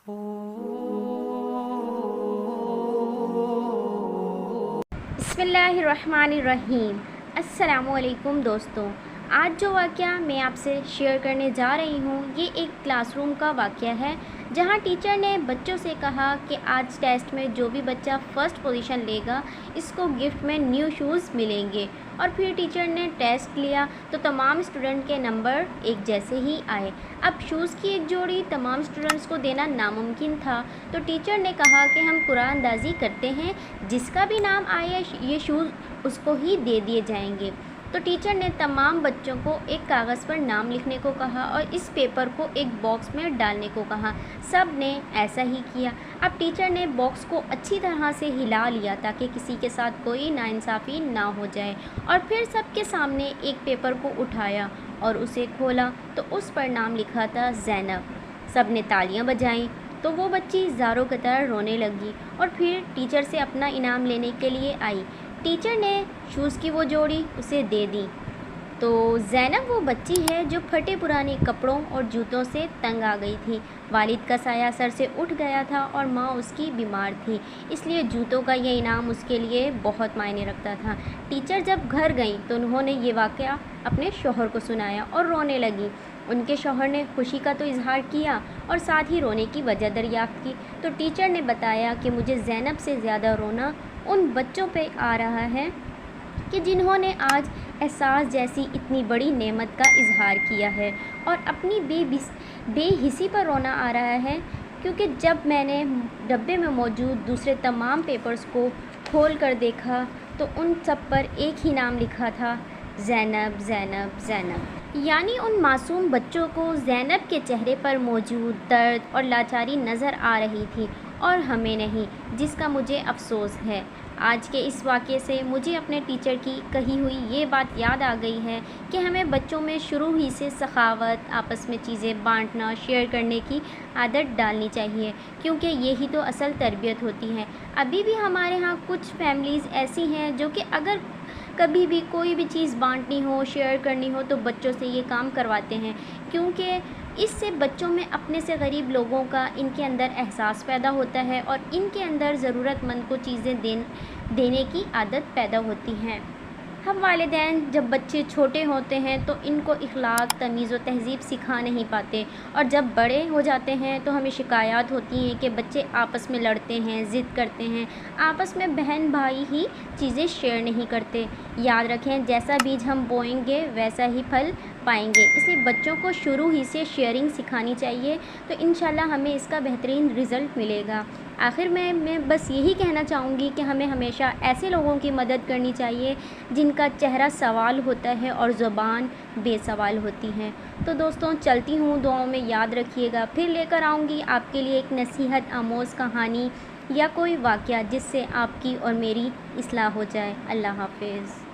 बिस्मिल्लाहिर्रहमानिर्रहीम। अस्सलामुअलैकुम दोस्तों, आज जो वाक़या मैं आपसे शेयर करने जा रही हूँ ये एक क्लासरूम का वाक़या है, जहाँ टीचर ने बच्चों से कहा कि आज टेस्ट में जो भी बच्चा फ़र्स्ट पोजीशन लेगा इसको गिफ्ट में न्यू शूज़ मिलेंगे। और फिर टीचर ने टेस्ट लिया तो तमाम स्टूडेंट के नंबर एक जैसे ही आए। अब शूज़ की एक जोड़ी तमाम स्टूडेंट्स को देना नामुमकिन था, तो टीचर ने कहा कि हम कुरानंदाज़ी करते हैं, जिसका भी नाम आए ये शूज़ उसको ही दे दिए जाएंगे। तो टीचर ने तमाम बच्चों को एक कागज़ पर नाम लिखने को कहा और इस पेपर को एक बॉक्स में डालने को कहा। सब ने ऐसा ही किया। अब टीचर ने बॉक्स को अच्छी तरह से हिला लिया ताकि किसी के साथ कोई नाइंसाफ़ी ना हो जाए, और फिर सबके सामने एक पेपर को उठाया और उसे खोला तो उस पर नाम लिखा था ज़ैनब। सब ने तालियां बजाईं तो वो बच्ची ज़ारों कतार रोने लगी और फिर टीचर से अपना इनाम लेने के लिए आई। टीचर ने शूज़ की वो जोड़ी उसे दे दी। तो ज़ैनब वो बच्ची है जो फटे पुराने कपड़ों और जूतों से तंग आ गई थी। वालिद का साया सर से उठ गया था और माँ उसकी बीमार थी, इसलिए जूतों का ये इनाम उसके लिए बहुत मायने रखता था। टीचर जब घर गई तो उन्होंने ये वाक़या अपने शौहर को सुनाया और रोने लगी। उनके शौहर ने खुशी का तो इजहार किया और साथ ही रोने की वजह दरियाफ़्त की। तो टीचर ने बताया कि मुझे ज़ैनब से ज़्यादा रोना उन बच्चों पे आ रहा है कि जिन्होंने आज एहसास जैसी इतनी बड़ी नेमत का इजहार किया है, और अपनी बेहिसी पर रोना आ रहा है क्योंकि जब मैंने डब्बे में मौजूद दूसरे तमाम पेपर्स को खोल कर देखा तो उन सब पर एक ही नाम लिखा था, ज़ैनब ज़ैनब ज़ैनब। यानी उन मासूम बच्चों को ज़ैनब के चेहरे पर मौजूद दर्द और लाचारी नज़र आ रही थी और हमें नहीं, जिसका मुझे अफसोस है। आज के इस वाक़े से मुझे अपने टीचर की कही हुई ये बात याद आ गई है कि हमें बच्चों में शुरू ही से सखावत, आपस में चीज़ें बांटना, शेयर करने की आदत डालनी चाहिए, क्योंकि यही तो असल तरबियत होती है। अभी भी हमारे यहाँ कुछ फैमिलीज़ ऐसी हैं जो कि अगर कभी भी कोई भी चीज़ बांटनी हो, शेयर करनी हो तो बच्चों से ये काम करवाते हैं, क्योंकि इससे बच्चों में अपने से गरीब लोगों का इनके अंदर एहसास पैदा होता है और इनके अंदर ज़रूरतमंद को चीज़ें देने की आदत पैदा होती हैं। हम वालिदैन जब बच्चे छोटे होते हैं तो इनको इखलाक, तमीज़ व तहज़ीब सिखा नहीं पाते, और जब बड़े हो जाते हैं तो हमें शिकायत होती हैं कि बच्चे आपस में लड़ते हैं, ज़िद करते हैं, आपस में बहन भाई ही चीज़ें शेयर नहीं करते। याद रखें, जैसा बीज हम बोएंगे वैसा ही फल पाएंगे, इसलिए बच्चों को शुरू ही से शेयरिंग सिखानी चाहिए, तो इंशाल्लाह हमें इसका बेहतरीन रिज़ल्ट मिलेगा। आखिर में मैं बस यही कहना चाहूँगी कि हमें हमेशा ऐसे लोगों की मदद करनी चाहिए जिनका चेहरा सवाल होता है और ज़ुबान बेसवाल होती है। तो दोस्तों, चलती हूँ, दुआओं में याद रखिएगा। फिर लेकर आऊँगी आपके लिए एक नसीहत आमोज़ कहानी या कोई वाक़या जिससे आपकी और मेरी इस्लाह हो जाए। अल्लाह हाफ़िज़।